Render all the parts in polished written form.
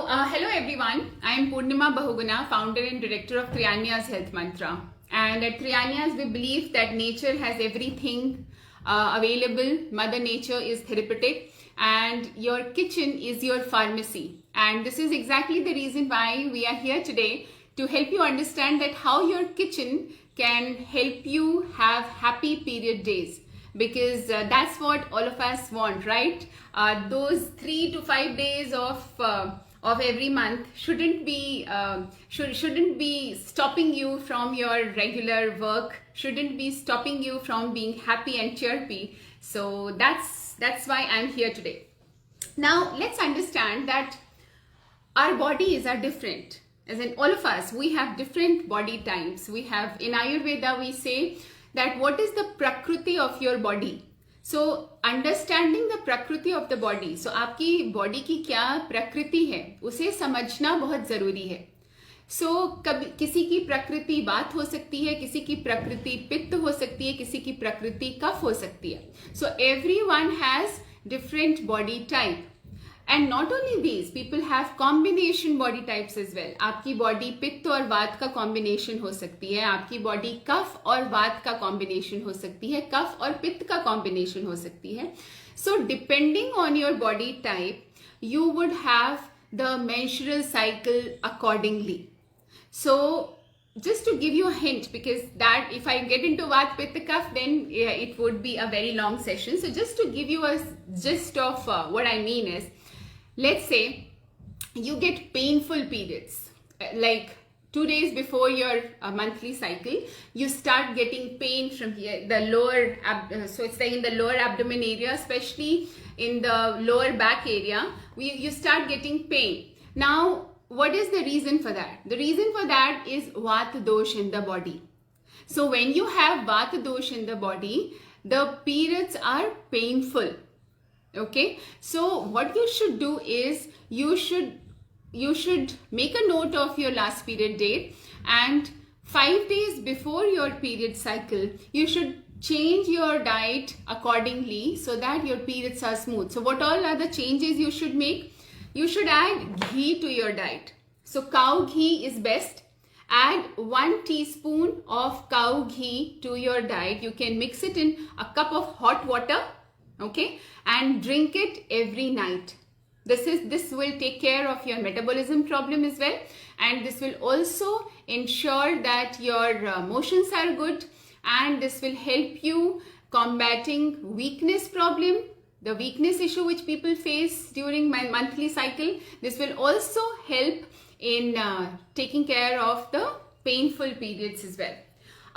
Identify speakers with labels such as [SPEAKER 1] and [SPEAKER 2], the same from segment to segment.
[SPEAKER 1] Hello everyone. I am Purnima Bahuguna, founder and director of Trianya's Health Mantra. And at Trianya's, we believe that nature has everything available. Mother Nature is therapeutic, and your kitchen is your pharmacy. And this is exactly the reason why we are here today, to help you understand that how your kitchen can help you have happy period days. Because that's what all of us want, right? Those 3 to 5 days of every month shouldn't be stopping you from your regular work, shouldn't be stopping you from being happy and chirpy. So that's why I'm here today. Now let's understand that our bodies are different. As in, all of us, we have different body types. We have, in Ayurveda, we say that what is the prakriti of your body. So understanding the prakriti of the body, so आपकी body की क्या प्रकृति है, उसे समझना बहुत जरूरी है. So कभी किसी की प्रकृति वात हो सकती है, किसी की प्रकृति पित्त हो सकती है, किसी की प्रकृति कफ हो सकती है. So everyone has different body type. And not only these, people have combination body types as well. आपकी बॉडी पित्त और वात का कॉम्बिनेशन हो सकती है, आपकी बॉडी कफ और वात का कॉम्बिनेशन हो सकती है, कफ और पित्त का कॉम्बिनेशन हो सकती है. So depending on your body type, you would have the menstrual cycle accordingly. So just to give you a hint, because that if I get into Vat Pitta Kapha, then it would be a very long session. So just to give you a gist of what I mean is, let's say you get painful periods, like 2 days before your monthly cycle, you start getting pain from here, the lower, so it's like in the lower abdomen area, especially in the lower back area, you start getting pain. Now, what is the reason for that? The reason for that is Vata dosh in the body. So when you have Vata dosh in the body, the periods are painful. Okay, so what you should do is you should make a note of your last period date, and 5 days before your period cycle you should change your diet accordingly so that your periods are smooth. So what all are the changes you should make? You should add ghee to your diet. So cow ghee is best. Add 1 teaspoon of cow ghee to your diet. You can mix it in a cup of hot water, okay, and drink it every night. This will take care of your metabolism problem as well, and this will also ensure that your motions are good, and this will help you combating weakness problem, the weakness issue which people face during my monthly cycle. This will also help in taking care of the painful periods as well.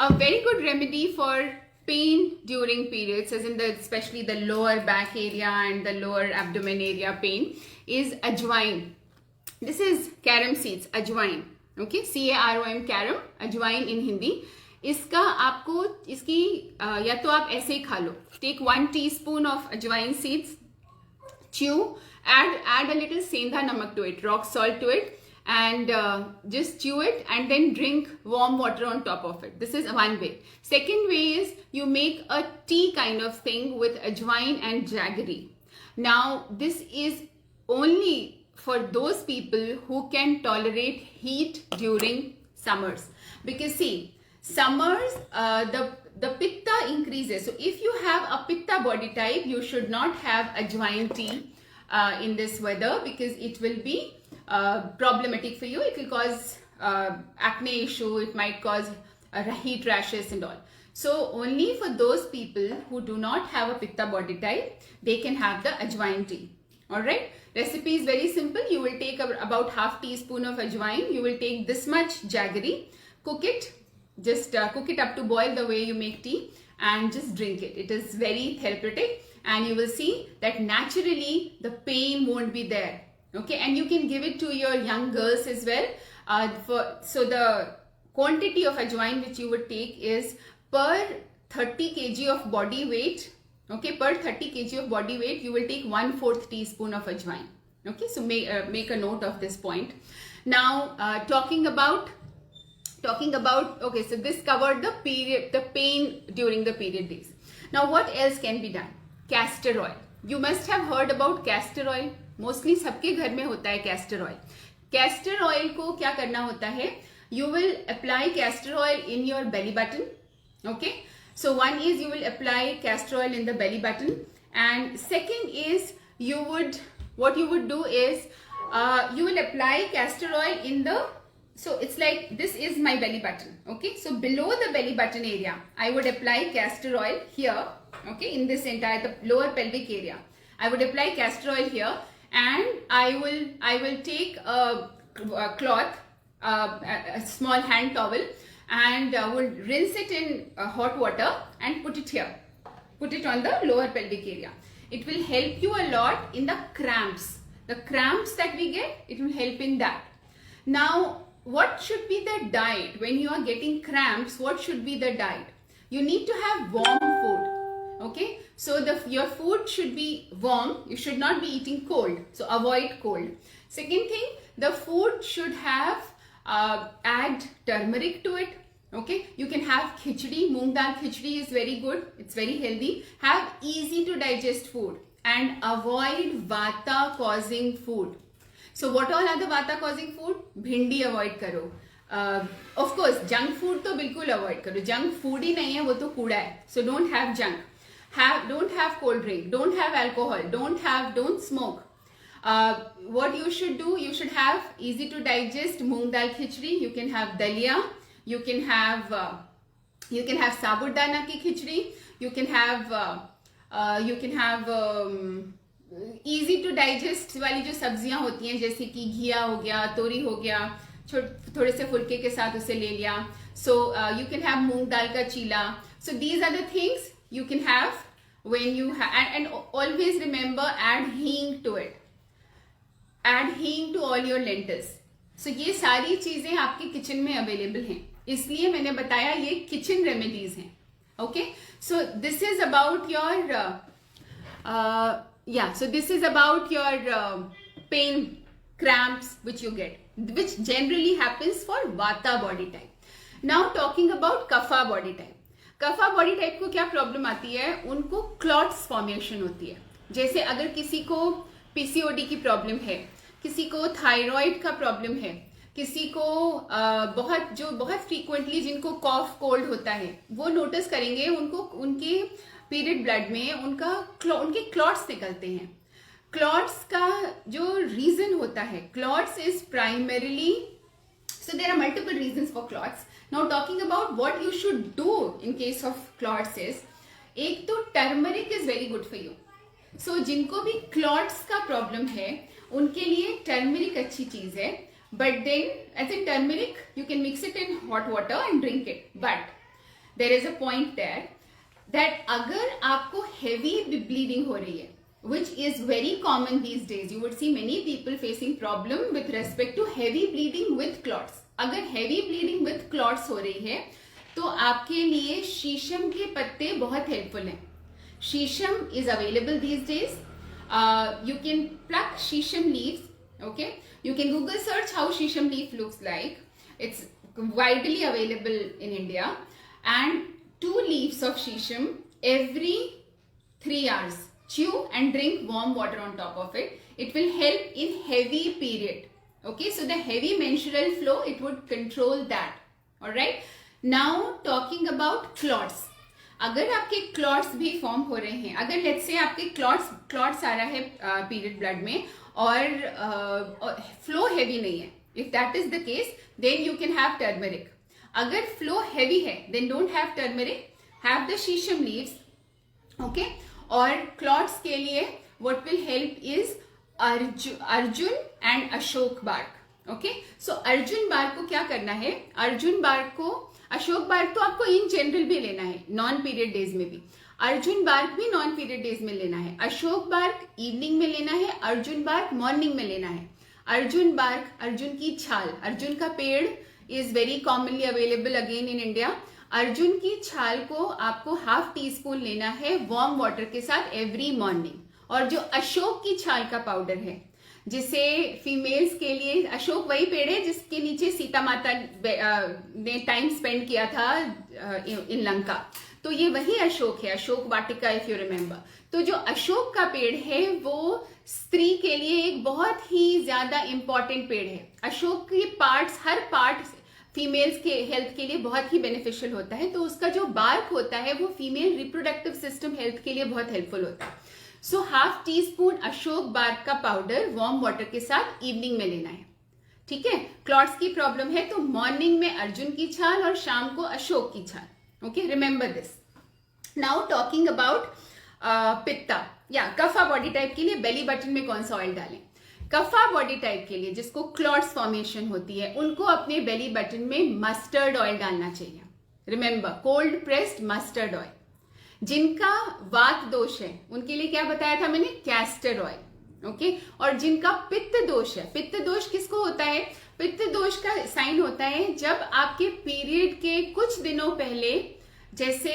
[SPEAKER 1] A very good remedy for pain during periods, as in especially the lower back area and the lower abdomen area pain, is ajwain. This is carom seeds, ajwain. Okay, carom, carom, ajwain in Hindi. इसका आपको इसकी या तो आप ऐसे ही खा लो. Take 1 teaspoon of ajwain seeds, chew, add a little सेंधा नमक to it, rock salt to it, and just chew it and then drink warm water on top of it. This is one way. Second way is you make a tea kind of thing with ajwain and jaggery. Now this is only for those people who can tolerate heat during summers, because see, summers the pitta increases. So if you have a pitta body type, you should not have ajwain tea in this weather, because it will be problematic for you. It will cause acne issue, it might cause heat rashes and all. So only for those people who do not have a pitta body type, they can have the ajwain tea. Alright, recipe is very simple. You will take about half teaspoon of ajwain, you will take this much jaggery, cook it, just cook it up to boil the way you make tea, and just drink it. It is very therapeutic, and you will see that naturally the pain won't be there. Okay, and you can give it to your young girls as well. So the quantity of ajwain which you would take is per 30 kg of body weight. Okay, per 30 kg of body weight you will take 1/4 teaspoon of ajwain. Okay, so make a note of this point. Now talking about okay, so this covered the pain during the period days. Now what else can be done? Castor oil. You must have heard about castor oil. Mostly सबके घर में होता है castor oil. Castor oil को क्या करना होता है, you will apply castor oil in your belly button. Okay, so one is you will apply castor oil in the belly button, and second is what you would do is you will apply castor oil in the, so it's like this is my belly button. Okay, so below the belly button area I would apply castor oil here. Okay, in this entire the lower pelvic area I would apply castor oil here, and I will take a cloth, a small hand towel, and will rinse it in hot water and put it here, put it on the lower pelvic area. It will help you a lot in the cramps that we get. It will help in that. Now what should be the diet when you are getting cramps? What should be the diet? You need to have warm food. Okay, so your food should be warm. You should not be eating cold, so avoid cold. Second thing, the food should have add turmeric to it. Okay, you can have khichdi. Moong dal khichdi is very good. It's very healthy. Have easy to digest food and avoid vata causing food. So what all are the vata causing food? Bhindi avoid karo. Of course junk food to bilkul avoid karo. Junk food ही नहीं है, वो तो कूड़ा है. So don't have junk. Don't have cold drink. Don't have alcohol. Don't smoke. What you should do, you should have easy to digest moong dal khichdi. You can have dalia. You can have sabudana ki khichdi. You can have easy to digest वाली जो सब्जियां होती हैं, जैसे कि घिया हो गया, तोरी हो गया, थोड़े से फुलके के साथ उसे ले लिया. So you can have मूंग दाल का चीला. So these are the things you can have when you have, and always remember, add hing to it. Add hing to all your lentils. So ये सारी चीजें आपके किचन में अवेलेबल हैं, इसलिए मैंने बताया ये किचन रेमेडीज हैं. Okay, so this is about your so this is about your pain, cramps which you get, which generally happens for vata body type. Now talking about kapha body type. Kapha body type को क्या problem आती है, उनको clots formation होती है. जैसे अगर किसी को पीसीओडी की प्रॉब्लम है, किसी को थायराइड का प्रॉब्लम है, किसी को बहुत फ्रीक्वेंटली जिनको कॉफ कोल्ड होता है, वो नोटिस करेंगे उनको उनके पीरियड ब्लड में उनके क्लॉट्स निकलते हैं. क्लॉट्स का जो रीजन होता है, clots is primarily, so there are multiple reasons for clots. Now talking about what you should do in case of clots is, एक तो turmeric is very good for you. So जिनको भी clots का problem है, उनके लिए turmeric अच्छी चीज है. But then as a turmeric, you can mix it in hot water and drink it. But there is a point there that अगर आपको heavy bleeding हो रही है, which is very common these days, you would see many people facing problem with respect to heavy bleeding with clots. अगर heavy bleeding with clots हो रही है, तो आपके लिए शीशम के पत्ते बहुत हेल्पफुल हैं. शीशम is available these days. You can pluck शीशम leaves. Okay, you can Google search how शीशम leaf looks like. It's widely available in India. And 2 leaves of शीशम every 3 hours. Chew and drink warm water on top of it. It will help in heavy period. Okay, so the heavy menstrual flow, it would control that. All right. Now talking about clots. अगर आपके clots भी form हो रहे हैं, अगर let's say आपके clots आ रहा है पीरियड ब्लड में और फ्लो हैवी नहीं है, if that is the case then you can have turmeric. अगर फ्लो हैवी है then don't have turmeric, have the shisham leaves. Okay, और क्लॉट्स के लिए what will help is arjun and ashok bark. Okay, so arjun bark को क्या करना है, अर्जुन बार्क को, अशोक बार्क तो आपको इन जनरल भी लेना है नॉन पीरियड डेज में भी, अर्जुन बार्क भी नॉन पीरियड डेज में लेना है, अशोक बार्क इवनिंग में लेना है, अर्जुन बार्क मॉर्निंग में लेना है. अर्जुन बार्क, अर्जुन की छाल, अर्जुन का पेड़ is very commonly available again in India. Arjun की छाल को आपको ½ टीस्पून लेना है वार्म वाटर के साथ एवरी मॉर्निंग. और जो अशोक की छाल का पाउडर है, जिसे फीमेल्स के लिए, अशोक वही पेड़ है जिसके नीचे सीता माता ने टाइम स्पेंड किया था इन लंका, तो ये वही अशोक है, Ashok Vatika if you remember. तो जो अशोक का पेड़ है वो स्त्री के लिए एक बहुत ही ज्यादा इंपॉर्टेंट पेड़ है। अशोक के पार्ट्स, हर पार्ट फीमेल्स के हेल्थ के लिए बहुत ही बेनिफिशियल होता है। तो उसका जो बार्क होता है वो फीमेल रिप्रोडक्टिव सिस्टम हेल्थ के लिए बहुत हेल्पफुल होता है। So half teaspoon ashok bark का पाउडर वार्म वाटर के साथ इवनिंग में लेना है, ठीक है। क्लॉट्स की प्रॉब्लम है तो मॉर्निंग में अर्जुन की छाल और शाम को अशोक की छाल, okay, remember this. Now talking about pitta या कफा बॉडी टाइप के लिए बेली बटन में कौन सा ऑयल डालें? कफा बॉडी टाइप के लिए जिसको क्लॉट्स फॉर्मेशन होती है उनको अपने बेली बटन में मस्टर्ड ऑयल डालना चाहिए। Remember, cold pressed mustard oil. जिनका वात दोष है उनके लिए क्या बताया था मैंने? Castor oil, okay. और जिनका पित्त दोष है, पित्त दोष किसको होता है? पित्त दोष का साइन होता है जब आपके पीरियड के कुछ दिनों पहले, जैसे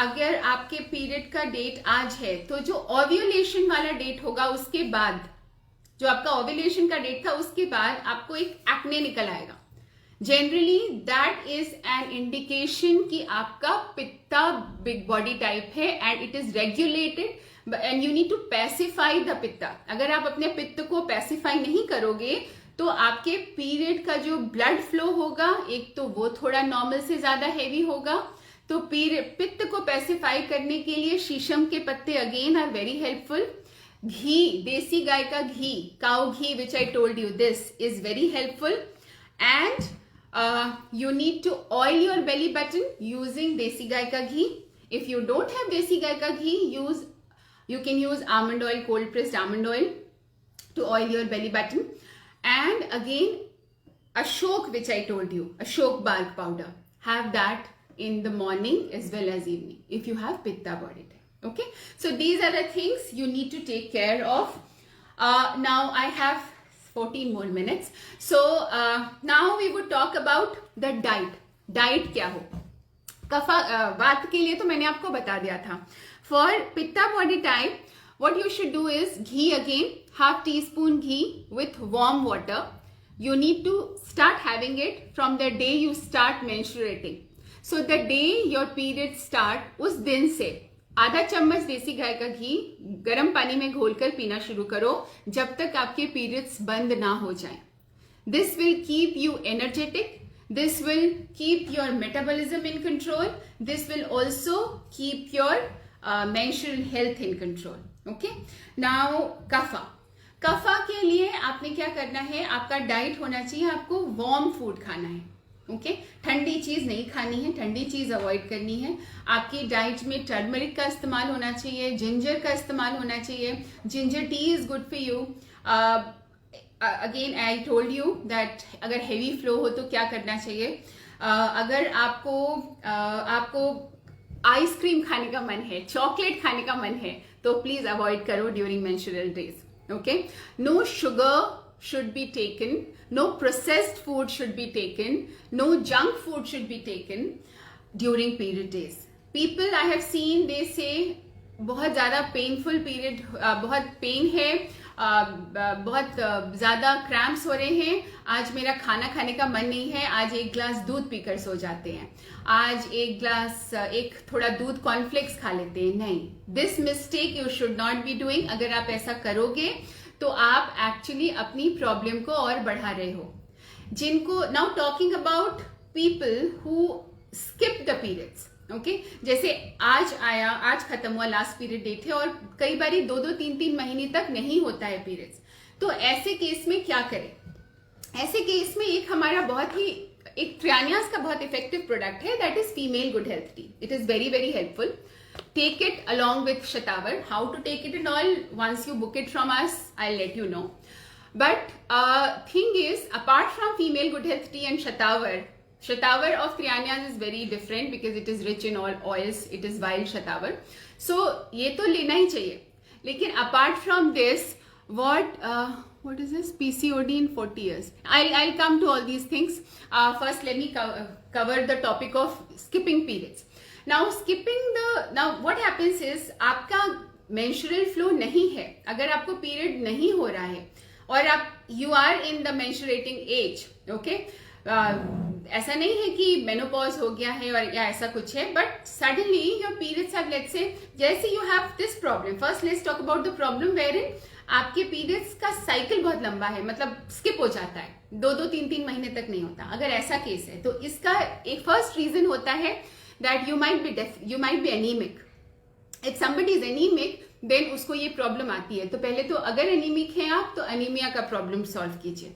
[SPEAKER 1] अगर आपके पीरियड का डेट आज है तो जो ओव्यूलेशन वाला डेट होगा उसके बाद, जो आपका ओव्यूलेशन का डेट था उसके बाद आपको एक एक्ने निकल आएगा। Generally that is an indication कि आपका पित्ता बिग बॉडी टाइप है and it is regulated and you need to pacify the pitta. अगर आप अपने पित्त को पैसिफाई नहीं करोगे तो आपके पीरियड का जो ब्लड फ्लो होगा एक तो वो थोड़ा नॉर्मल से ज्यादा हैवी होगा। तो पित्त को पैसिफाई करने के लिए शीशम के पत्ते again are very helpful. Ghee, देसी गाय का ghee, cow ghee which I told you, this is very helpful. And you need to oil your belly button using desi gai ka ghee. If you don't have desi gai ka ghee, you can use almond oil, cold pressed almond oil to oil your belly button. And again, ashok, which I told you, ashok bark powder, have that in the morning as well as evening if you have pitta body type. Okay, so these are the things you need to take care of. Now I have 14 more minutes. So now we would talk about the diet. Diet क्या हो? कफा वात के लिए तो मैंने आपको बता दिया था. For pitta body type, what you should do is ghee again, half teaspoon ghee with warm water. You need to start having it from the day you start menstruating. So the day your period start, उस दिन से आधा चम्मच देसी गाय का घी गर्म पानी में घोलकर पीना शुरू करो जब तक आपके पीरियड्स बंद ना हो जाएं. This will keep you energetic. This will keep your metabolism in control. This will also keep your menstrual health in control. Okay. Now कफा. कफा के लिए आपने क्या करना है? आपका डाइट होना चाहिए, आपको वार्म फूड खाना है. ओके, ठंडी चीज नहीं खानी है, ठंडी चीज अवॉइड करनी है. आपकी डाइट में टर्मरिक का इस्तेमाल होना चाहिए, जिंजर का इस्तेमाल होना चाहिए. Ginger tea is good for you. Again I told you that अगर हेवी फ्लो हो तो क्या करना चाहिए. अगर आपको आइसक्रीम खाने का मन है, चॉकलेट खाने का मन है तो प्लीज अवॉइड करो during menstrual days. Okay, no sugar should be taken, no processed food should be taken, no junk food should be taken during period days. People I have seen, they say बहुत ज़्यादा painful period, बहुत pen है, बहुत ज़्यादा cramps हो रहे हैं, आज मेरा खाना खाने का मन नहीं है, आज एक ग्लास दूध पीकर सो जाते हैं, आज एक थोड़ा दूध कॉर्नफ्लेक्स खा लेते हैं. नहीं, this mistake you should not be doing. अगर आप ऐसा करोगे तो आप एक्चुअली अपनी प्रॉब्लम को और बढ़ा रहे हो. जिनको now talking about people who skip the periods. Okay, जैसे आज खत्म हुआ, लास्ट पीरियड डेट है और कई बार 2-3 महीने तक नहीं होता है पीरियड्स. तो ऐसे केस में क्या करें? ऐसे केस में एक त्रियान्यास का बहुत इफेक्टिव प्रोडक्ट है, that is female good health T. It is very very helpful. Take it along with Shatavar. How to take it and all, once you book it from us, I'll let you know. But thing is, apart from female good health tea and Shatavar of Trianyas is very different because it is rich in all oils. It is wild Shatavar. So ये तो लेना ही चाहिए. लेकिन apart from this, what is this? PCOD in 40 years. I'll come to all these things. First, let me cover the topic of skipping periods. Now what happens is, आपका menstrual flow नहीं है, अगर आपको period नहीं हो रहा है और you are in the menstruating age, okay, ऐसा नहीं है कि मेनोपॉज हो गया है और या ऐसा कुछ है, but suddenly your periods have, let's say जैसे you have this problem, first let's talk about the problem where in आपके पीरियड्स का साइकिल बहुत लंबा है, मतलब स्किप हो जाता है, 2-3 महीने तक नहीं होता, अगर ऐसा केस है तो इसका एक फर्स्ट रीजन होता है that you might be anaemic. If somebody is anaemic then उसको ये प्रॉब्लम आती है. तो पहले तो अगर एनीमिक हैं आप तो एनीमिया का प्रॉब्लम सॉल्व कीजिए.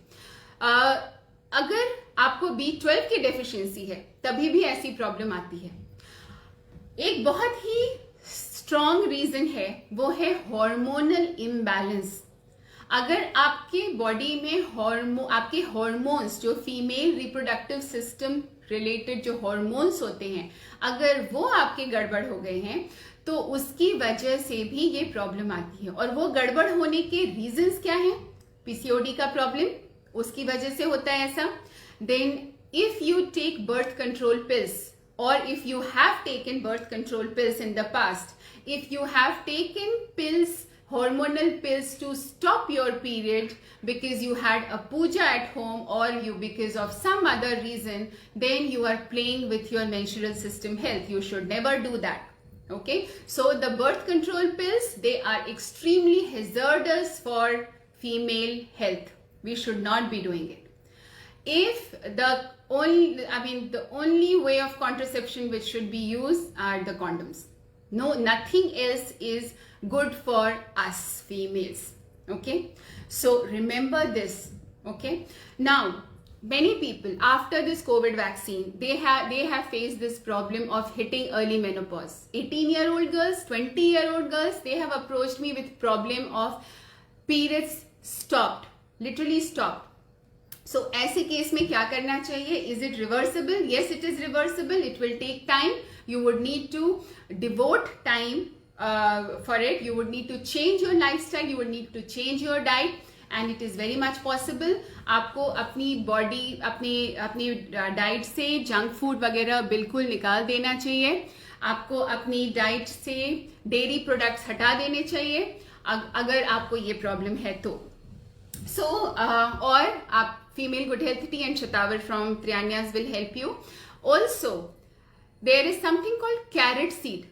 [SPEAKER 1] अगर आपको B12 की डेफिशिएंसी है तभी भी ऐसी प्रॉब्लम आती है. एक बहुत ही स्ट्रॉन्ग रीजन है, वो है हार्मोनल इम्बैलेंस. अगर आपके बॉडी में आपके हार्मोन्स, जो फीमेल रिप्रोडक्टिव सिस्टम रिलेटेड जो हार्मोन्स होते हैं, अगर वो आपके गड़बड़ हो गए हैं तो उसकी वजह से भी ये प्रॉब्लम आती है. और वो गड़बड़ होने के रीजंस क्या हैं? पीसीओडी का प्रॉब्लम, उसकी वजह से होता है ऐसा. Then if you take birth control pills, or if you have taken birth control pills in the past, if you have taken pills, hormonal pills to stop your period because you had a puja at home or you because of some other reason, then you are playing with your menstrual system health. You should never do that. Okay, so the birth control pills, they are extremely hazardous for female health. We should not be doing it. If the only way of contraception which should be used are the condoms. No, nothing else is good for us females. Okay, so remember this. Okay, now many people after this COVID vaccine, they have faced this problem of hitting early menopause. 18-year-old girls, 20-year-old girls, they have approached me with problem of periods stopped, literally stopped. So ऐसे case में क्या करना चाहिए? Is it reversible? Yes, it is reversible. It will take time. You would need to devote time for it. You would need to change your lifestyle. You would need to change your diet. And it is very much possible. आपको अपनी body, अपनी diet से junk food वगैरह बिल्कुल निकाल देना चाहिए. आपको अपनी डाइट से डेयरी प्रोडक्ट्स हटा देने चाहिए अगर आपको ये प्रॉब्लम है तो. So, और आप female good health tea and Shatavar from Trianyas will help you. Also, there is something called carrot seed.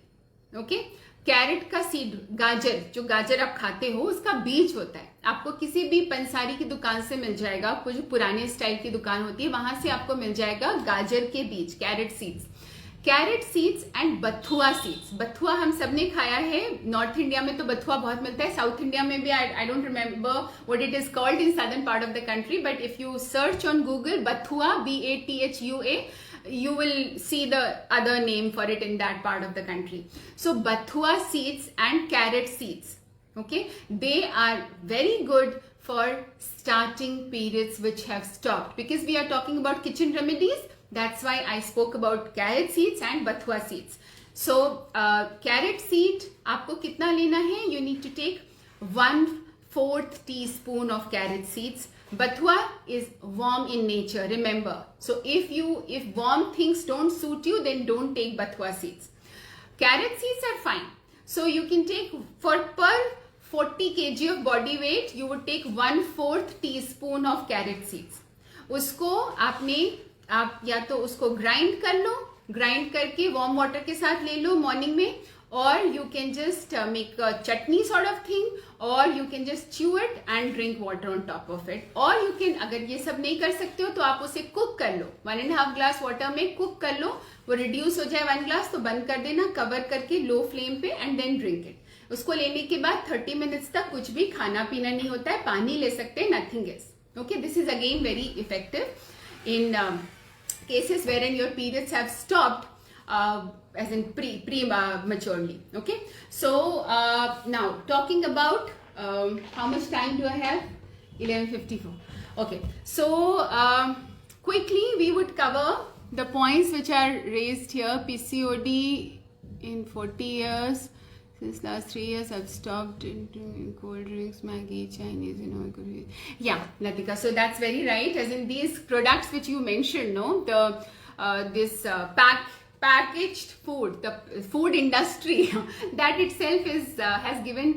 [SPEAKER 1] Okay, carrot का सीड, गाजर, जो गाजर आप खाते हो उसका बीज होता है. आपको किसी भी पंसारी की दुकान से मिल जाएगा, जो पुराने स्टाइल की दुकान होती है वहां से आपको मिल जाएगा गाजर के बीज, carrot seeds. Carrot seeds and बथुआ सीड्स. बथुआ हम सबने खाया है, नॉर्थ इंडिया में तो बथुआ बहुत मिलता है, साउथ इंडिया में भी I don't remember what it is called in southern part of the country, but if you search on Google बथुआ, BATHUA, you will see the other name for it in that part of the country. So bathua seeds and carrot seeds, okay, they are very good for starting periods which have stopped, because we are talking about kitchen remedies. That's why I spoke about carrot seeds and bathua seeds. So carrot seed आपको कितना लेना है? You need to take 1/4 teaspoon of carrot seeds. Bathua is warm in nature, remember. So if warm things don't suit you, then don't take bathua seeds. Carrot seeds are fine. So you can take, for per 40 kg of body weight, you would take 1/4 teaspoon of carrot seeds. उसको आप या तो उसको grind कर लो, grind करके warm water के साथ ले लो मॉर्निंग में, और you can just make a chutney sort of thing, or you can just chew it and drink water on top of it. Or you can, अगर ये सब नहीं कर सकते हो तो आप उसे कुक कर लो, 1.5 ग्लास वाटर में कुक कर लो, वो रिड्यूस हो जाए 1 ग्लास तो बंद कर देना कवर करके लो फ्लेम पे, एंड देन ड्रिंक इट. उसको लेने के बाद 30 मिनट्स तक कुछ भी खाना पीना नहीं होता है, पानी ले सकते हैं, nothing else. Okay, this is again very effective in cases wherein your periods have stopped, as in prematurely. Okay, so now talking about how much time do I have? 11:54. Okay, so quickly we would cover the points which are raised here. PCOD in 40 years. Since last 3 years, I've stopped drinking cold drinks, Maggie, Chinese, Yeah, Latika. So that's very right. As in these products which you mentioned, no, this packaged food, the food industry, that itself has given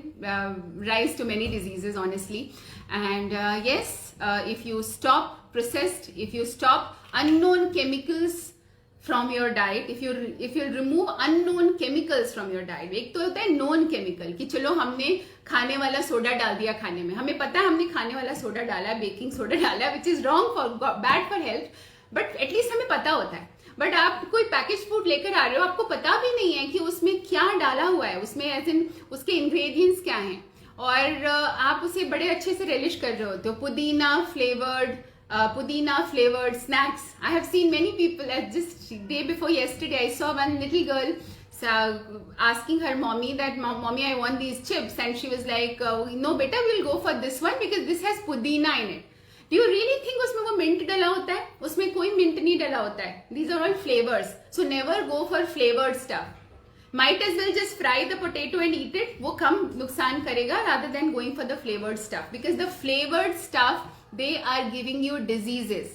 [SPEAKER 1] rise to many diseases, honestly. And yes, if you stop stop processed, if you stop unknown chemicals from your diet, if you remove unknown chemicals from your diet. एक तो होता है known chemical कि चलो हमने खाने वाला soda डाल दिया खाने में, हमें पता है हमने खाने वाला सोडा डाला है, बेकिंग सोडा डाला है, which is wrong for bad for health, but at least हमें पता होता है. बट आप कोई पैकेज फूड लेकर आ रहे हो, आपको पता भी नहीं है कि उसमें क्या डाला हुआ है, उसमें एज इन उसके इंग्रेडिएंट्स क्या हैं, और आप उसे बड़े अच्छे से रिलिश कर रहे होते हो. पुदीना flavored snacks. I have seen many people, just day before yesterday I saw one little girl asking her mommy that mommy I want these chips, and she was like no beta, we'll go for this one because this has pudina in it. Do you really think उसमें वो mint डला होता है? उसमें कोई mint नहीं डला होता है. These are all flavors, so never go for flavored stuff. Might as well just fry the potato and eat it. वो कम नुकसान करेगा rather than going for the flavored stuff, because the flavored stuff, they are giving you diseases,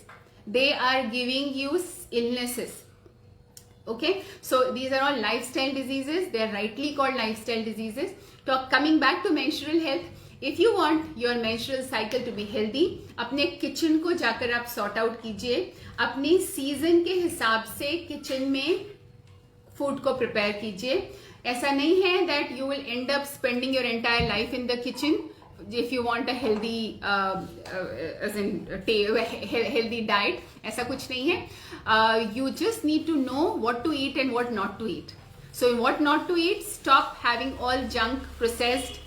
[SPEAKER 1] they are giving you illnesses. Okay, so these are all lifestyle diseases. They are rightly called lifestyle diseases. Coming back to menstrual health, if you want your menstrual cycle to be healthy, अपने kitchen को जाकर आप sort out कीजिए, अपनी season के हिसाब से kitchen में फूड को प्रिपेयर कीजिए. ऐसा नहीं है that you will and up spending your entire life in the kitchen if you want a healthy healthy diet. ऐसा कुछ नहीं है. You just need to know what to eat and what not to eat. So what not to eat, stop having all junk, processed,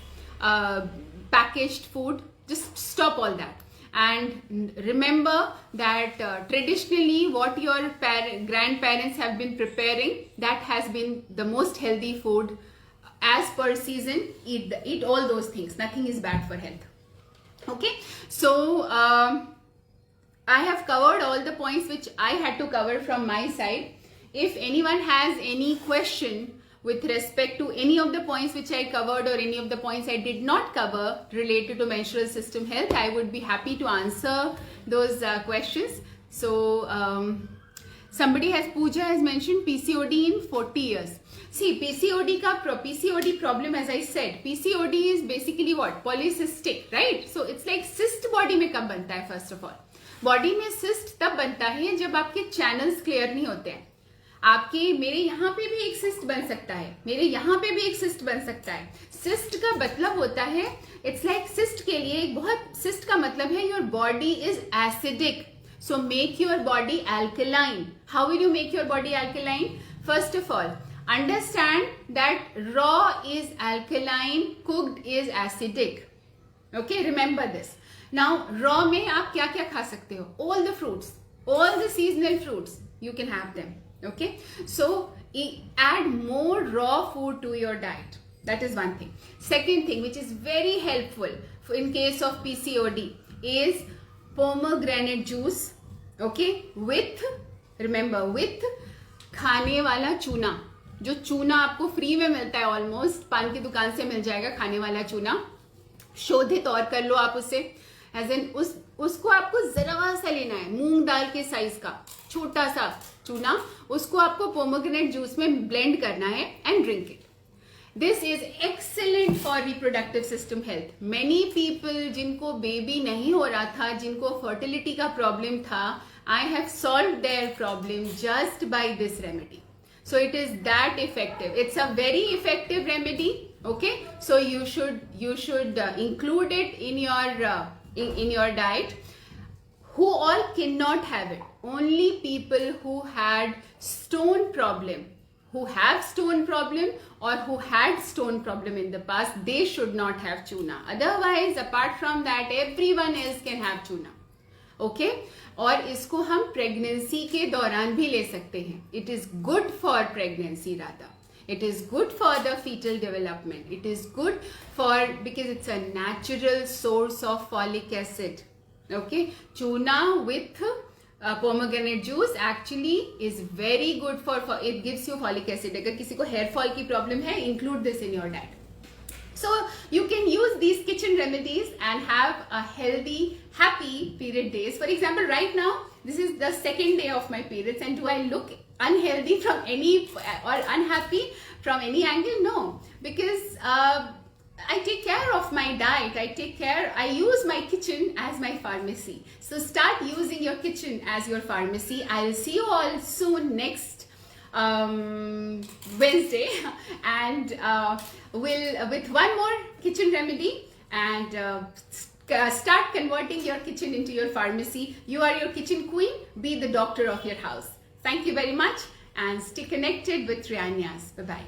[SPEAKER 1] packaged food. Just stop all that. And remember that traditionally what your grandparents have been preparing, that has been the most healthy food. As per season, eat all those things. Nothing is bad for health. Okay, so I have covered all the points which I had to cover from my side. If anyone has any question with respect to any of the points which I covered or any of the points I did not cover related to menstrual system health, I would be happy to answer those questions. So somebody has, Pooja has mentioned PCOD in 40 years. See, PCOD problem, as I said, PCOD is basically what? Polycystic, right? So it's like cyst body में कब बनता है? First of all, body में cyst तब बनता है जब आपके channels clear नहीं होते हैं. आपके मेरे यहाँ पे भी एक cyst बन सकता है, मेरे यहाँ पे भी एक cyst बन सकता है. cyst का मतलब होता है, it's like cyst के लिए एक बहुत, cyst का मतलब है your body is acidic. So make your body alkaline. How will you make your body alkaline? First of all, understand that raw is alkaline, cooked is acidic. Okay, remember this. Now raw में आप क्या क्या खा सकते हो? All the fruits, all the seasonal fruits, you can have them. Okay, so add more raw food to your diet. That is one thing. Second thing which is very helpful in case of PCOD is pomegranate juice. Okay, with, remember, with खाने वाला चूना. जो चूना आपको free में मिलता है, almost पान की दुकान से मिल जाएगा, खाने वाला चूना शोधित और कर लो आप उसे, एज एन उसको आपको जरा सा लेना है, मूंग दाल के साइज का छोटा सा चूना, उसको आपको पोमोग्रेनेट जूस में ब्लेंड करना है and drink it. This is excellent for reproductive system health. Many people जिनको बेबी नहीं हो रहा था, जिनको फर्टिलिटी का प्रॉब्लम था, I have solve their problem just by this remedy. So it is that effective. It's a very effective remedy. Okay, so you should include it in your diet. Who all cannot have it? Only people who had stone problem, who have stone problem or who had stone problem in the past, they should not have tuna. Otherwise, apart from that, everyone else can have tuna. Okay, और इसको हम pregnancy के दौरान भी ले सकते हैं. It is good for pregnancy, Radha. It is good for the foetal development. It is good for, because it's a natural source of folic acid. Okay, chuna with pomegranate juice actually is very good for it gives you folic acid. अगर किसी को hair fall की problem है, include this in your diet. So you can use these kitchen remedies and have a healthy, happy period days. For example, right now, this is the second day of my periods, and do I look unhealthy from any or unhappy from any angle? No, because I take care of my diet. I use my kitchen as my pharmacy. So start using your kitchen as your pharmacy. I'll see you all soon next Wednesday, and we'll with one more kitchen remedy, and start converting your kitchen into your pharmacy. You are your kitchen queen. Be the doctor of your house. Thank you very much, and stay connected with Riyanyas. Bye bye.